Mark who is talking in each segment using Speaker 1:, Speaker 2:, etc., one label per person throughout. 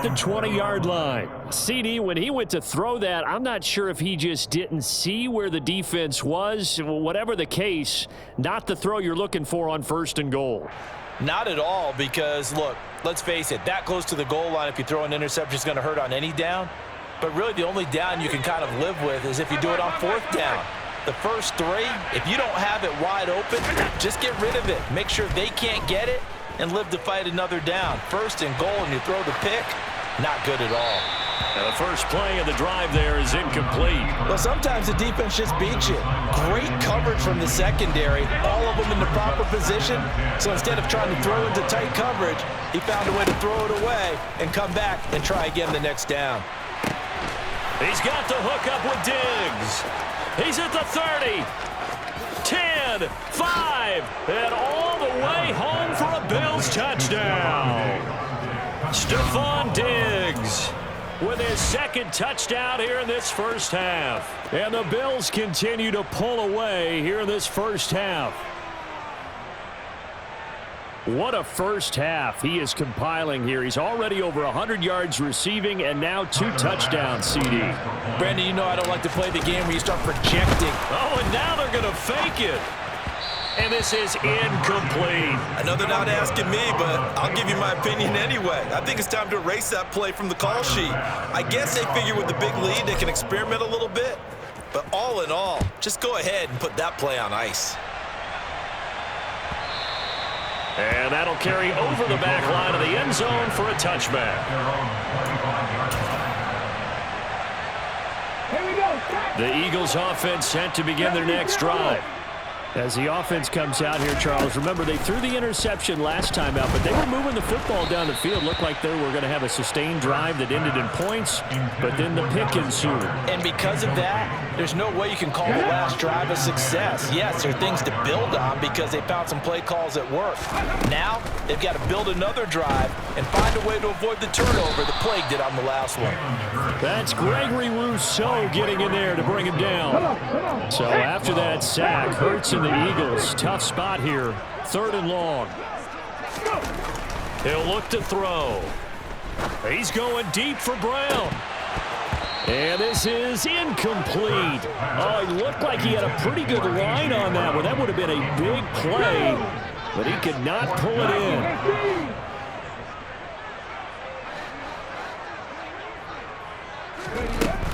Speaker 1: the 20-yard line. CD, when he went to throw that, I'm not sure if he just didn't see where the defense was. Whatever the case, not the throw you're looking for on 1st and goal.
Speaker 2: Not at all, because, look, let's face it, that close to the goal line, if you throw an interception, is going to hurt on any down. But really the only down you can kind of live with is if you do it on 4th down. The first 3, if you don't have it wide open, just get rid of it. Make sure they can't get it and live to fight another down. 1st and goal, and you throw the pick, not good at all.
Speaker 1: Now the first play of the drive there is incomplete.
Speaker 2: Well, sometimes the defense just beats you. Great coverage from the secondary, all of them in the proper position. So instead of trying to throw into tight coverage, he found a way to throw it away and come back and try again the next down.
Speaker 1: He's got the hook up with Diggs. He's at the 30. 10, 5, and all the way home for a Bills touchdown. Stephon Diggs with his 2nd touchdown here in this first half. And the Bills continue to pull away here in this first half. What a first half he is compiling here. He's already over 100 yards receiving and now 2 touchdowns, CD.
Speaker 2: Brandon, you know I don't like to play the game where you start projecting.
Speaker 1: Oh, and now they're going to fake it. And this is incomplete.
Speaker 2: I know they're not asking me, but I'll give you my opinion anyway. I think it's time to erase that play from the call sheet. I guess they figure with the big lead they can experiment a little bit. But all in all, just go ahead and put that play on ice.
Speaker 1: And that'll carry over the back line of the end zone for a touchback. The Eagles offense set to begin their next drive. As the offense comes out here, Charles, remember they threw the interception last time out, but they were moving the football down the field. Looked like they were going to have a sustained drive that ended in points, but then the pick ensued.
Speaker 2: And because of that, there's no way you can call the last drive a success. Yes, there are things to build on because they found some play calls that work. Now, they've got to build another drive and find a way to avoid the turnover the Plague did on the last one.
Speaker 1: That's Gregory Rousseau getting in there to bring him down. So after that sack, Hurts and the Eagles, tough spot here, 3rd and long. He'll look to throw. He's going deep for Brown. And this is incomplete. Oh, it looked like he had a pretty good line on that one. That would have been a big play, but he could not pull it in.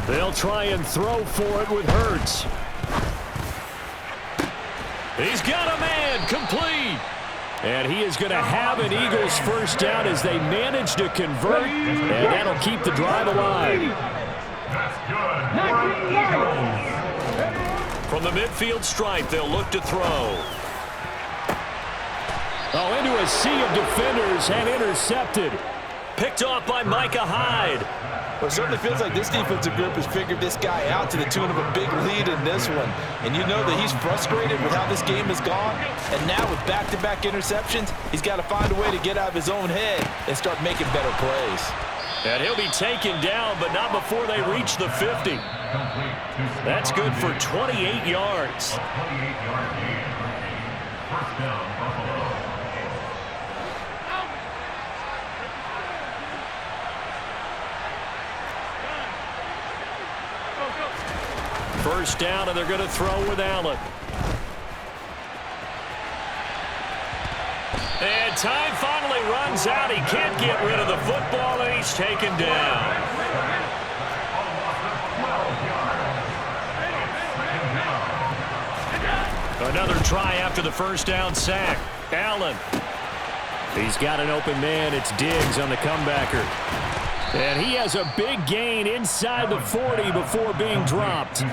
Speaker 1: They'll try and throw for it with Hurts. He's got a man, complete. And he is going to have an Eagles first down as they manage to convert, and that'll keep the drive alive. From the midfield stripe, they'll look to throw. Oh, into a sea of defenders and intercepted. Picked off by Micah Hyde.
Speaker 2: Well, it certainly feels like this defensive group has figured this guy out to the tune of a big lead in this one. And you know that he's frustrated with how this game has gone. And now with back-to-back interceptions, he's got to find a way to get out of his own head and start making better plays.
Speaker 1: And he'll be taken down, but not before they reach the 50. That's good for 28 yards. First down, and they're going to throw with Allen. And time finally runs out. He can't get rid of the football, and he's taken down. Another try after the first down sack. Allen. He's got an open man. It's Diggs on the comebacker. And he has a big gain inside the 40 before being dropped.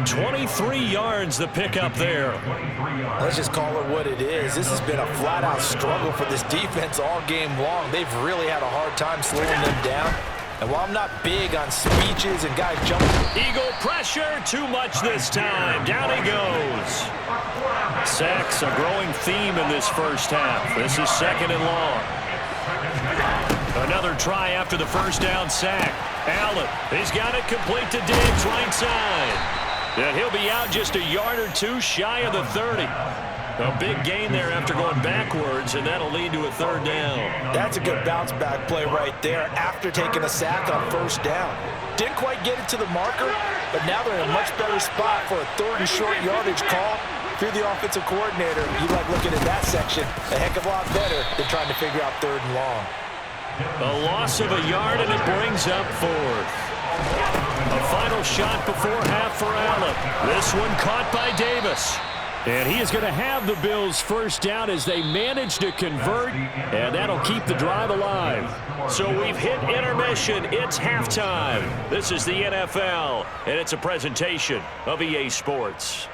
Speaker 1: 23 yards the pickup there.
Speaker 2: Let's just call it what it is. This has been a flat-out struggle for this defense all game long. They've really had a hard time slowing them down. And while I'm not big on speeches and guys jumping.
Speaker 1: Eagle pressure, too much this time. Down he goes. Sacks, a growing theme in this first half. This is 2nd and long. Another try after the first down sack. Allen, he's got it complete to Diggs, right side. And he'll be out just a yard or two shy of the 30. A big gain there after going backwards, and that'll lead to a third down.
Speaker 2: That's a good bounce-back play right there after taking a sack on first down. Didn't quite get it to the marker, but now they're in a much better spot for a third and short yardage call. If you're the offensive coordinator, you like looking at that section a heck of a lot better than trying to figure out third and long.
Speaker 1: A loss of a yard, and it brings up fourth. A final shot before half for Allen. This one caught by Davis. And he is going to have the Bills first down as they manage to convert, and that'll keep the drive alive. So we've hit intermission. It's halftime. This is the NFL, and it's a presentation of EA Sports.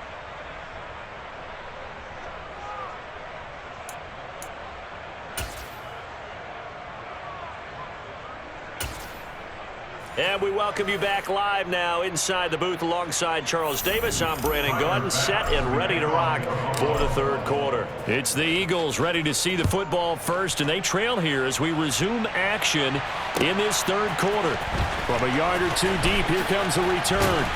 Speaker 1: And we welcome you back live now inside the booth alongside Charles Davis. I'm Brandon Gaudin, set and ready to rock for the third quarter. It's the Eagles ready to see the football first, and they trail here as we resume action in this third quarter. From a yard or two deep, here comes a return.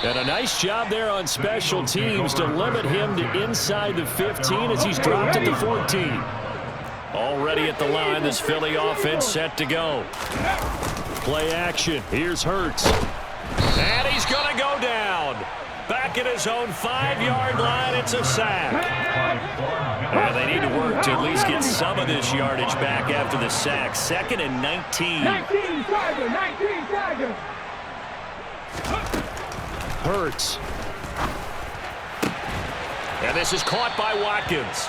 Speaker 1: And a nice job there on special teams to limit him to inside the 15 as he's dropped it to 14. Already at the line, this Philly offense set to go. Play action. Here's Hurts. And he's going to go down. Back at his own 5-yard line, it's a sack. And they need to work to at least get some of this yardage back after the sack. 2nd and 19.
Speaker 3: 19 Tiger.
Speaker 1: Hurts. And this is caught by Watkins.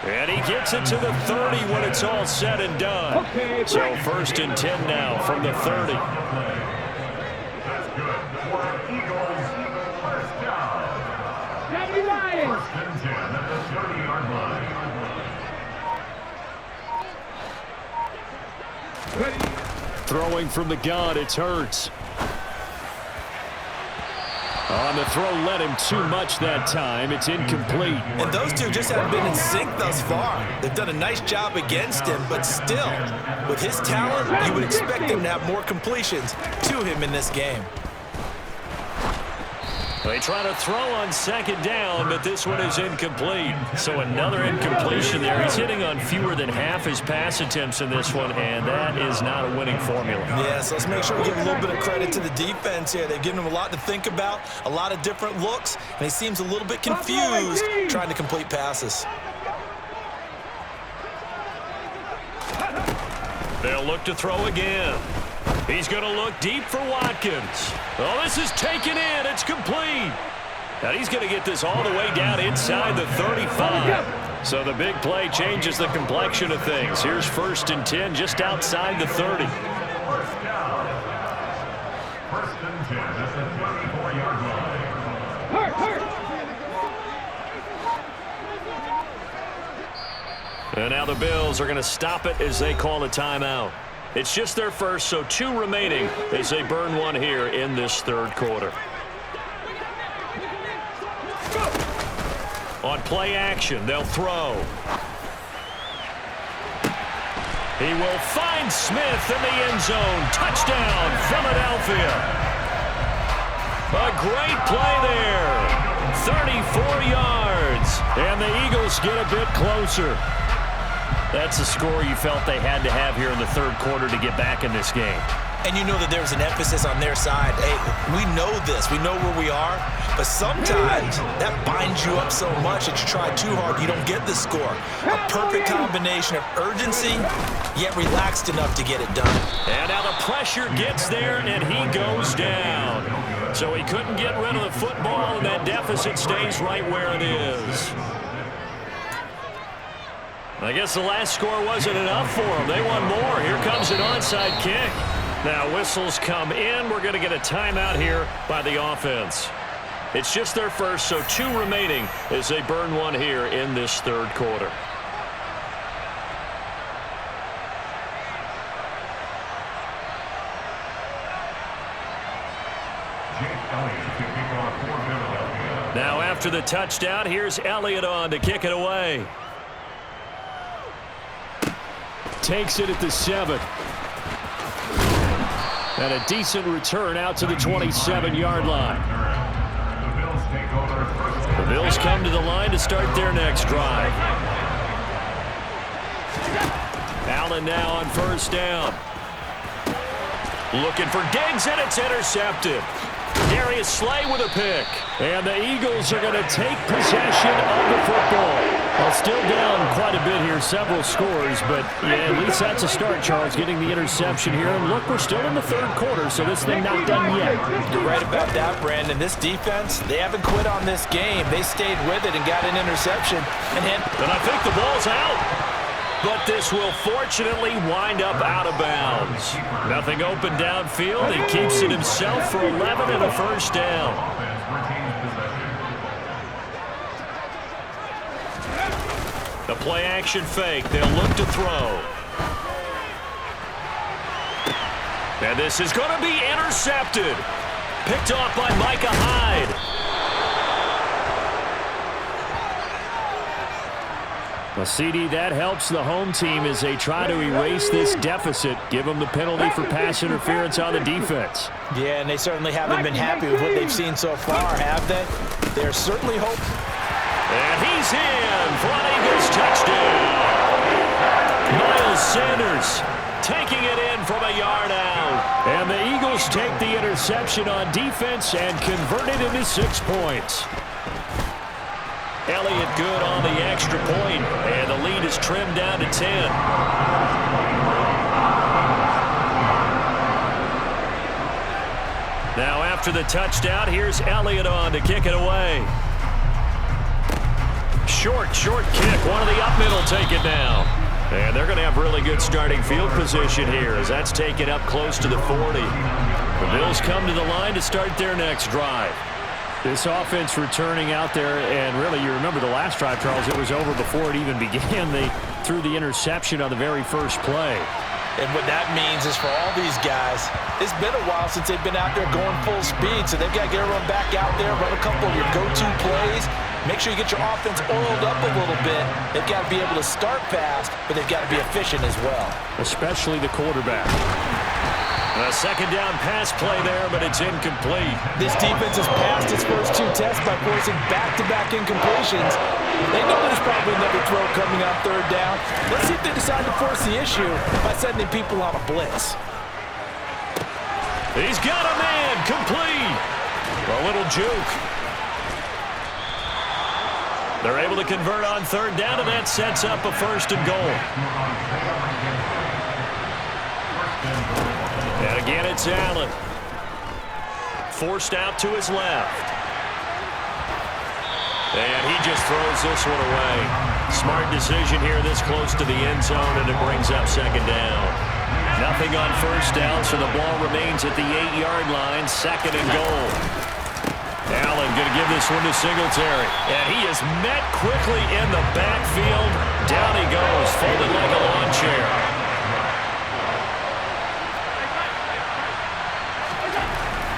Speaker 1: And he gets it to the 30 when it's all said and done. So 1st and 10 now from the 30. Throwing from the gun, it's Hurts. On the throw, led him too much that time. It's incomplete.
Speaker 2: And those two just haven't been in sync thus far. They've done a nice job against him, but still, with his talent, you would expect them to have more completions to him in this game.
Speaker 1: They try to throw on 2nd down, but this one is incomplete. So another incompletion there. He's hitting on fewer than half his pass attempts in this one, and that is not a winning formula.
Speaker 2: Yeah, so let's make sure we give a little bit of credit to the defense here. They've given him a lot to think about, a lot of different looks, and he seems a little bit confused trying to complete passes.
Speaker 1: They'll look to throw again. He's going to look deep for Watkins. Oh, this is taken in. It's complete. And he's going to get this all the way down inside the 35. So the big play changes the complexion of things. Here's 1st and 10 just outside the 30.
Speaker 3: 1st and 10 at the 24-yard line. Hurt.
Speaker 1: And now the Bills are going to stop it as they call a timeout. It's just their first, so 2 remaining as they burn one here in this third quarter. On play action, they'll throw. He will find Smith in the end zone. Touchdown, Philadelphia. A great play there. 34 yards. And the Eagles get a bit closer. That's a score you felt they had to have here in the third quarter to get back in this game.
Speaker 2: And you know that there's an emphasis on their side. Hey, we know this. We know where we are. But sometimes that binds you up so much that you try too hard, you don't get the score. A perfect combination of urgency, yet relaxed enough to get it done.
Speaker 1: And now the pressure gets there, and he goes down. So he couldn't get rid of the football, and that deficit stays right where it is. I guess the last score wasn't enough for them. They want more. Here comes an onside kick. Now whistles come in. We're going to get a timeout here by the offense. It's just their first, so 2 remaining as they burn one here in this third quarter. Now after the touchdown, here's Elliott on to kick it away. Takes it at the 7. And a decent return out to the 27-yard line. The Bills come to the line to start their next drive. Allen now on first down. Looking for Diggs, and it's intercepted. Darius Slay with a pick. And the Eagles are going to take possession of the football. Well, still down quite a bit here, several scores, but yeah, at least that's a start, Charles, getting the interception here. And look, we're still in the third quarter, so this thing not done yet.
Speaker 2: You're right about that, Brandon. This defense, they haven't quit on this game. They stayed with it and got an interception. And
Speaker 1: I think the ball's out. But this will fortunately wind up out of bounds. Nothing open downfield. He keeps it himself for 11 and a first down. The play action fake. They'll look to throw. And this is going to be intercepted. Picked off by Micah Hyde. Well, CD, that helps the home team as they try to erase this deficit, give them the penalty for pass interference on the defense.
Speaker 2: Yeah, and they certainly haven't been happy with what they've seen so far, have they? They're certainly hoping.
Speaker 1: And he's in for an Eagles touchdown. Miles Sanders taking it in from a yard out. And the Eagles take the interception on defense and convert it into 6 points. Elliott good on the extra point, and the lead is trimmed down to 10. Now after the touchdown, here's Elliott on to kick it away. Short kick. One of the up middle take it now. And they're going to have really good starting field position here as that's taken up close to the 40. The Bills come to the line to start their next drive. This offense returning out there, and really, you remember the last drive, Charles, it was over before it even began. They threw the interception on the very first play.
Speaker 2: And what that means is for all these guys, it's been a while since they've been out there going full speed, so they've got to get everyone back out there, run a couple of your go-to plays, make sure you get your offense oiled up a little bit. They've got to be able to start fast, but they've got to be efficient as well.
Speaker 1: Especially the quarterback. A second down pass play there, but it's incomplete.
Speaker 2: This defense has passed its first 2 tests by forcing back-to-back incompletions. They know there's probably another throw coming on third down. Let's see if they decide to force the issue by sending people on a blitz.
Speaker 1: He's got a man, complete. A little juke. They're able to convert on third down, and that sets up a first and goal. And again, it's Allen. Forced out to his left. And he just throws this one away. Smart decision here this close to the end zone, and it brings up second down. Nothing on first down, so the ball remains at the 8-yard line, second and goal. Allen going to give this one to Singletary. And he is met quickly in the backfield. Down he goes, folded like a lawn chair.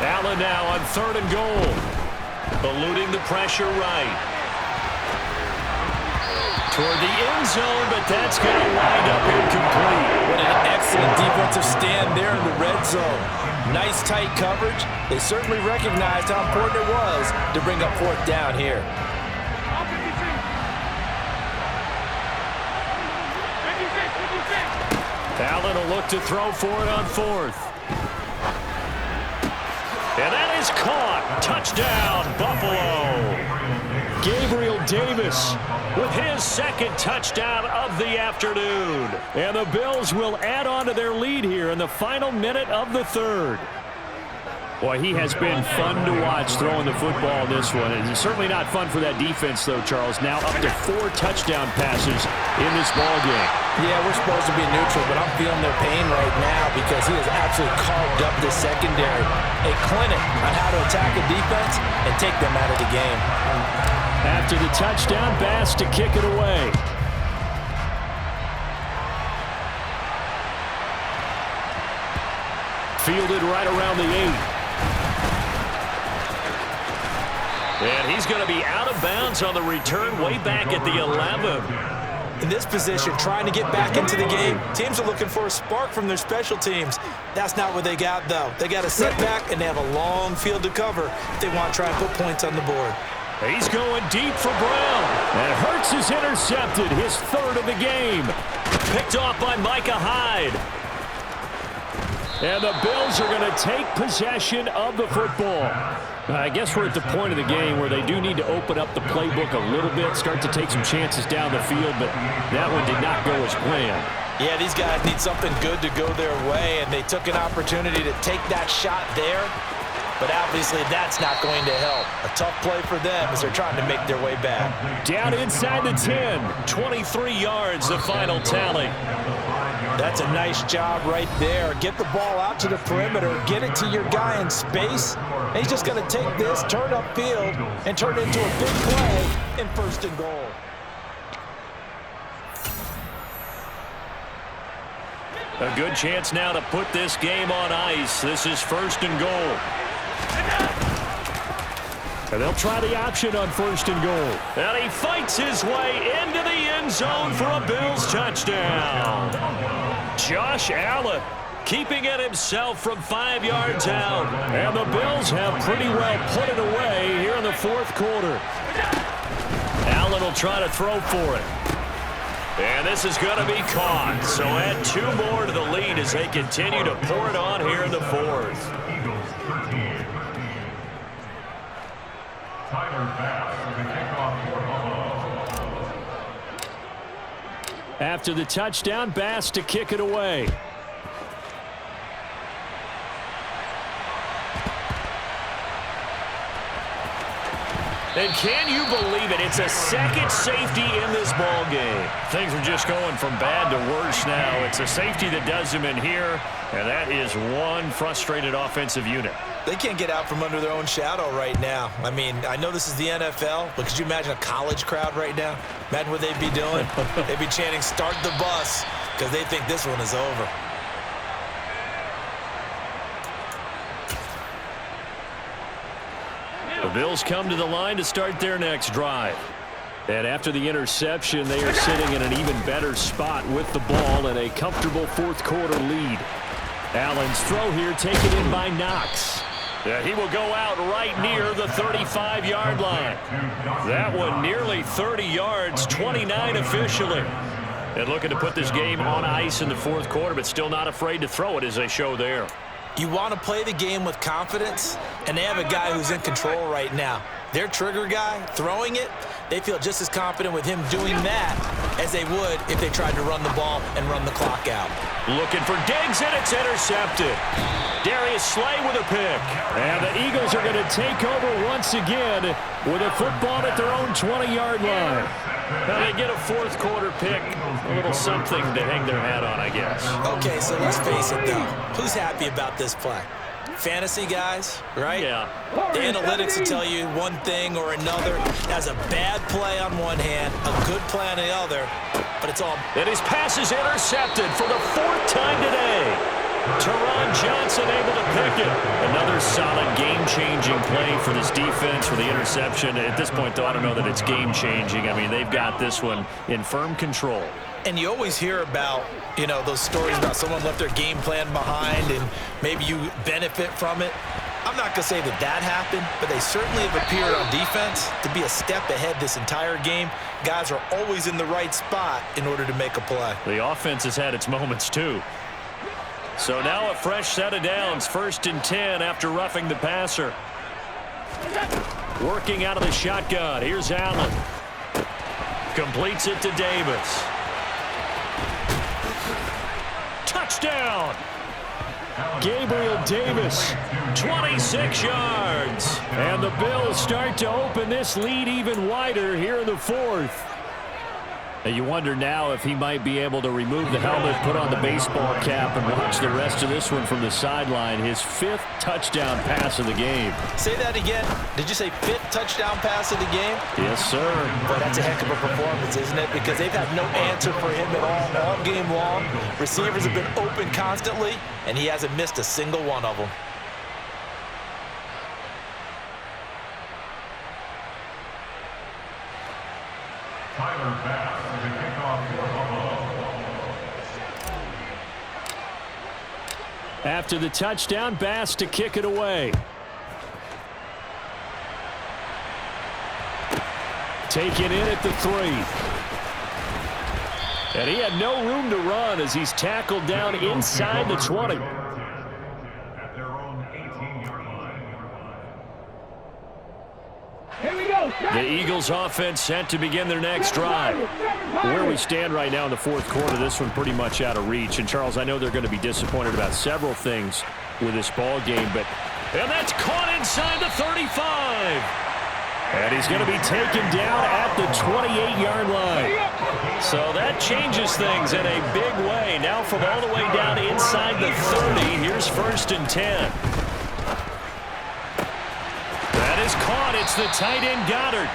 Speaker 1: Allen now on third and goal. Eluding the pressure right. Toward the end zone, but that's going to wind up incomplete.
Speaker 2: What an excellent defensive stand there in the red zone. Nice tight coverage. They certainly recognized how important it was to bring up fourth down here.
Speaker 1: Allen will look to throw for it on fourth. And that is caught. Touchdown, Buffalo. Gabriel Davis with his second touchdown of the afternoon. And the Bills will add on to their lead here in the final minute of the third. Boy, he has been fun to watch throwing the football in this one. And it's certainly not fun for that defense, though, Charles. Now up to 4 touchdown passes in this ballgame.
Speaker 2: Yeah, we're supposed to be neutral, but I'm feeling their pain right now because he has absolutely carved up the secondary. A clinic on how to attack a defense and take them out of the game.
Speaker 1: After the touchdown, Bass to kick it away. Fielded right around the 8. And he's going to be out of bounds on the return way back at the 11.
Speaker 2: In this position, trying to get back into the game, teams are looking for a spark from their special teams. That's not what they got, though. They got a setback, and they have a long field to cover if they want to try and put points on the board.
Speaker 1: He's going deep for Brown. And Hurts is intercepted, his third of the game. Picked off by Micah Hyde. And the Bills are going to take possession of the football. I guess we're at the point of the game where they do need to open up the playbook a little bit, start to take some chances down the field, but that one did not go as planned.
Speaker 2: Yeah, these guys need something good to go their way, and they took an opportunity to take that shot there, but obviously that's not going to help. A tough play for them as they're trying to make their way back.
Speaker 1: Down inside the 10, 23 yards, the final tally.
Speaker 2: That's a nice job right there. Get the ball out to the perimeter, get it to your guy in space, and he's just going to take this, turn upfield, and turn it into a big play in 1st and goal.
Speaker 1: A good chance now to put this game on ice. This is 1st and goal. And they'll try the option on 1st and goal. And he fights his way into the end zone for a Bills touchdown. Josh Allen keeping it himself from 5 yards out. And the Bills have pretty well put it away here in the 4th quarter. Allen will try to throw for it. And this is going to be caught. So add 2 more to the lead as they continue to pour it on here in the 4th. After the touchdown, Bass to kick it away. And can you believe it? It's a second safety in this ball game. Things are just going from bad to worse now. It's a safety that does them in here, and that is one frustrated offensive unit.
Speaker 2: They can't get out from under their own shadow right now. I mean, I know this is the NFL, but could you imagine a college crowd right now? Imagine what they'd be doing. They'd be chanting, "Start the bus," because they think this one is over.
Speaker 1: The Bills come to the line to start their next drive. And after the interception, they are sitting in an even better spot with the ball and a comfortable 4th quarter lead. Allen's throw here taken in by Knox. He will go out right near the 35-yard line. That one nearly 30 yards, 29 officially. And looking to put this game on ice in the 4th quarter, but still not afraid to throw it as they show there.
Speaker 2: You want to play the game with confidence, and they have a guy who's in control right now. Their trigger guy, throwing it, they feel just as confident with him doing that as they would if they tried to run the ball and run the clock out.
Speaker 1: Looking for Diggs, and it's intercepted. Darius Slay with a pick. And the Eagles are going to take over once again with a football at their own 20-yard line. Now they get a 4th quarter pick, a little something to hang their hat on, I guess.
Speaker 2: Okay, so let's face it, though. Who's happy about this play? Fantasy guys, right?
Speaker 1: Yeah.
Speaker 2: The analytics will tell you one thing or another. Has a bad play on one hand, a good play on the other, but it's all.
Speaker 1: And his pass is intercepted for the 4th time today. Teron Johnson able to pick it. Another solid game-changing play for this defense for the interception. At this point, though, I don't know that it's game-changing. I mean, they've got this one in firm control.
Speaker 2: And you always hear about, you know, those stories about someone left their game plan behind and maybe you benefit from it. I'm not going to say that that happened, but they certainly have appeared on defense to be a step ahead this entire game. Guys are always in the right spot in order to make a play.
Speaker 1: The offense has had its moments, too. So now a fresh set of downs, 1st and 10 after roughing the passer. Working out of the shotgun. Here's Allen. Completes it to Davis. Touchdown! Gabriel Davis, 26 yards. And the Bills start to open this lead even wider here in the 4th. And you wonder now if he might be able to remove the helmet, put on the baseball cap, and watch the rest of this one from the sideline. His 5th touchdown pass of the game.
Speaker 2: Say that again. Did you say 5th touchdown pass of the game?
Speaker 1: Yes, sir.
Speaker 2: Boy, that's a heck of a performance, isn't it? Because they've had no answer for him at all game long. Receivers have been open constantly, and he hasn't missed a single one of them.
Speaker 1: After the touchdown, Bass to kick it away. taken in at the 3. And he had no room to run as he's tackled down inside the 20.
Speaker 3: At their own 18-yard line.
Speaker 4: Here we go.
Speaker 1: The Eagles offense set to begin their next drive. Where we stand right now in the fourth quarter, this one pretty much out of reach. And, Charles, I know they're going to be disappointed about several things with this ball game, but and that's caught inside the 35. And he's going to be taken down at the 28-yard line. So that changes things in a big way. Now from all the way down inside the 30, here's 1st and 10. That is caught. It's the tight end Goddard.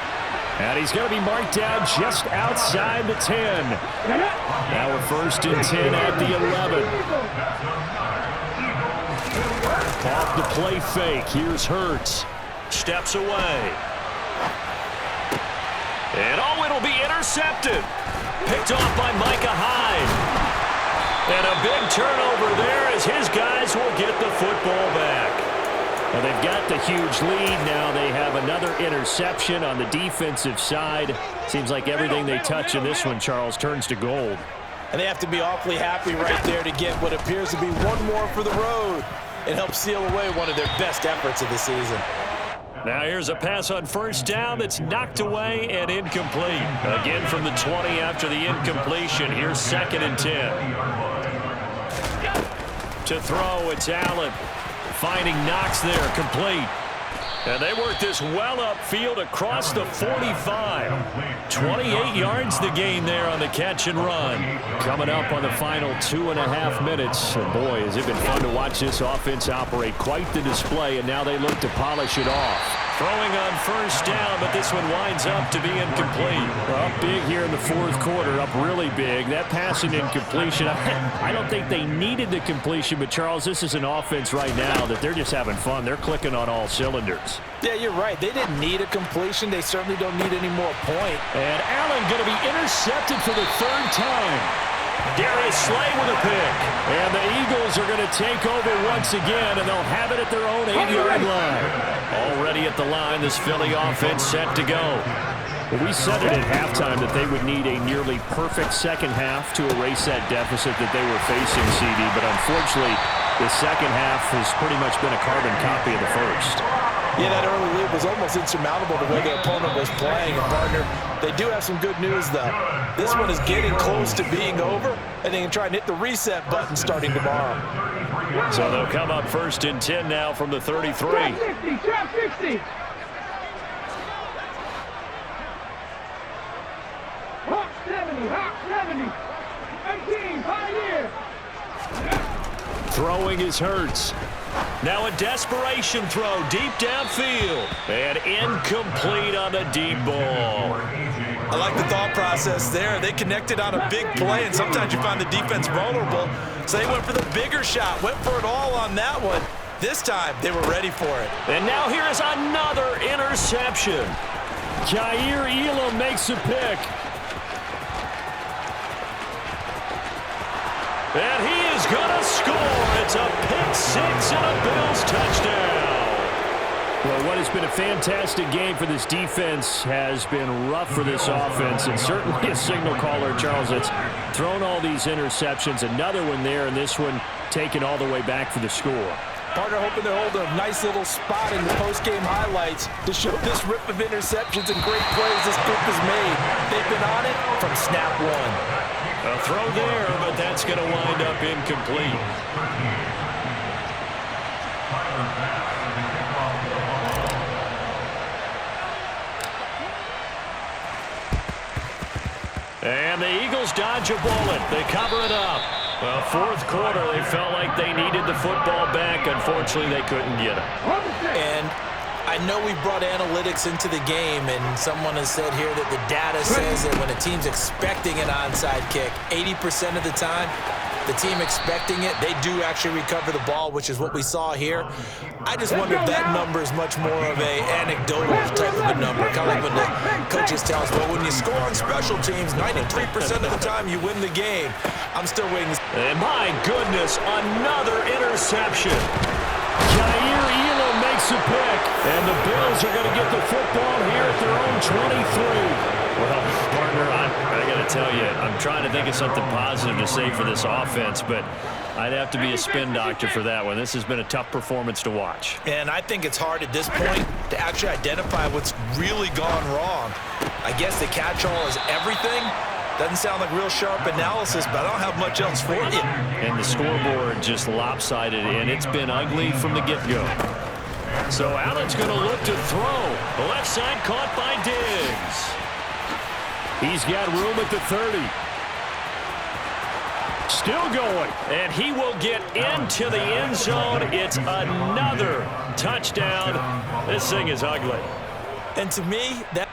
Speaker 1: And he's going to be marked down just outside the 10. Now we're 1st and 10 at the 11. Off the play fake. Here's Hurts. Steps away. And oh, it'll be intercepted. Picked off by Micah Hyde. And a big turnover there as his guys will get the football back. Well, they've got the huge lead. Now they have another interception on the defensive side. Seems like everything they touch in this one, Charles, turns to gold.
Speaker 2: And they have to be awfully happy right there to get what appears to be one more for the road and help seal away one of their best efforts of the season.
Speaker 1: Now here's a pass on 1st down that's knocked away and incomplete. Again from the 20 after the incompletion. Here's 2nd and 10. To throw, it's Allen. Finding Knox there, complete. And they work this well upfield across the 45. 28 yards the gain there on the catch and run. Coming up on the final 2.5 minutes. And boy, has it been fun to watch this offense operate. Quite the display, and now they look to polish it off. Throwing on 1st down, but this one winds up to be incomplete. Up big here in the fourth quarter, up really big. That passing incompletion, I don't think they needed the completion, but Charles, this is an offense right now that they're just having fun. They're clicking on all cylinders.
Speaker 2: Yeah, you're right. They didn't need a completion. They certainly don't need any more point.
Speaker 1: And Allen going to be intercepted for the 3rd time. Darius Slay with a pick. And the Eagles are going to take over once again, and they'll have it at their own 8-yard line. Already at the line, this Philly offense set to go. Well, we said it at halftime that they would need a nearly perfect second half to erase that deficit that they were facing, CD. But unfortunately, the second half has pretty much been a carbon copy of the first.
Speaker 2: Yeah, that early lead was almost insurmountable the way their opponent was playing. And, partner, they do have some good news, though. This one is getting close to being over, and they can try and hit the reset button starting tomorrow.
Speaker 1: So they'll come up 1st and 10 now from the 33.
Speaker 4: Trap 60. Hawk 70. Hawk 70. 18. Pioneer.
Speaker 1: Throwing is Hurts. Now a desperation throw deep downfield. And incomplete on the deep ball.
Speaker 2: I like the thought process there. They connected on a big play, and sometimes you find the defense vulnerable. So they went for the bigger shot, went for it all on that one. This time, they were ready for it.
Speaker 1: And now here is another interception. Jair Elam makes a pick. And he is going to score. It's a pick 6 and a Bills touchdown. Well, what has been a fantastic game for this defense has been rough for this offense, and certainly a signal caller, Charles, that's thrown all these interceptions. Another one there, and this one taken all the way back for the score.
Speaker 2: Partner hoping to hold a nice little spot in the post-game highlights to show this rip of interceptions and great plays this group has made. They've been on it from snap one.
Speaker 1: A throw there, but that's going to wind up incomplete. And the Eagles dodge a bullet. They cover it up. Well, fourth quarter, they felt like they needed the football back. Unfortunately, they couldn't get it.
Speaker 2: And I know we brought analytics into the game, and someone has said here that the data says that when a team's expecting an onside kick, 80% of the time, the team expecting it, they do actually recover the ball, which is what we saw here. I just wonder if that number is much more of a anecdotal type of a number. Kind of like when the coaches tell us, well, when you score on special teams, 93% of the time you win the game. I'm still waiting.
Speaker 1: And my goodness, another interception. Jair Elam makes makes the pick, and the Bills are going to get the football here at their own 23. Well, partner, I got to tell you, I'm trying to think of something positive to say for this offense, but I'd have to be a spin doctor for that one. This has been a tough performance to watch.
Speaker 2: And I think it's hard at this point to actually identify what's really gone wrong. I guess the catch-all is everything. Doesn't sound like real sharp analysis, but I don't have much else for you.
Speaker 1: And the scoreboard just lopsided, and it's been ugly from the get-go. So Allen's going to look to throw. The left side caught by Diggs. He's got room at the 30. Still going. And he will get into the end zone. It's another touchdown. This thing is ugly.
Speaker 2: And to me, that